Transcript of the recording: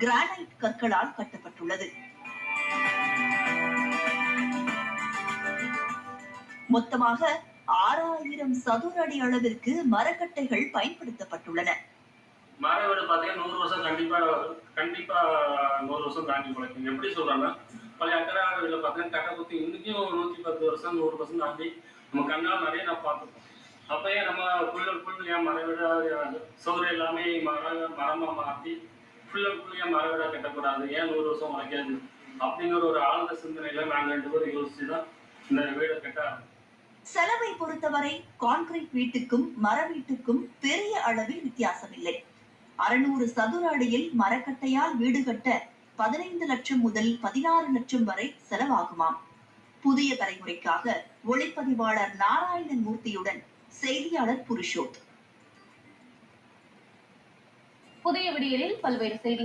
Granite கற்களால் கட்டப்பட்டுள்ளது. மொத்தமாக 6000 சதுர அடி அளவிற்கு மரக்கட்டைகள் பயன்படுத்தப்பட்டுள்ளன. மர வீடு பார்த்தீங்கன்னா 100 வருஷம் கண்டிப்பா 100 வருஷம் தாண்டி உழைக்கும். எப்படி சொல்றாங்கன்னா, பழைய அக்கறை வீட்டில் பார்த்தீங்கன்னா கட்டை குத்தி இன்னைக்கும் 110 வருஷம் 100 வருஷம் தாண்டி நம்ம கண்ணால் நிறைய நான் பார்த்துருக்கோம். அப்பயே நம்ம புல் ஏன் மர வீடு சோறு எல்லாமே மரமாக மாற்றி ஃபுல் ஏன் மர வீடாக கட்டக்கூடாது, ஏன் 100 வருஷம் உழைக்காது அப்படிங்கிற ஒரு ஆழ்ந்த சிந்தனையில நாங்கள் 2 பேரும் யோசிச்சு தான் இந்த வீடை கட்ட ஆரம்பிச்சோம். செலவை பொறுத்தவரை கான்கிரீட் வீட்டுக்கும் மர வீட்டுக்கும் பெரிய அளவில் வித்தியாசம் இல்லை. 600 சதுர அடியில் மரக்கட்டையால் வீடு கட்ட 15 லட்சம் முதல் 16 லட்சம் வரை செலவாகுமாம். புதிய தலைமுறைக்காக ஒளிப்பதிவாளர் நாராயணன் மூர்த்தியுடன் செய்தியாளர் புருஷோத். புதிய விடியலில் பல்வேறு செய்தி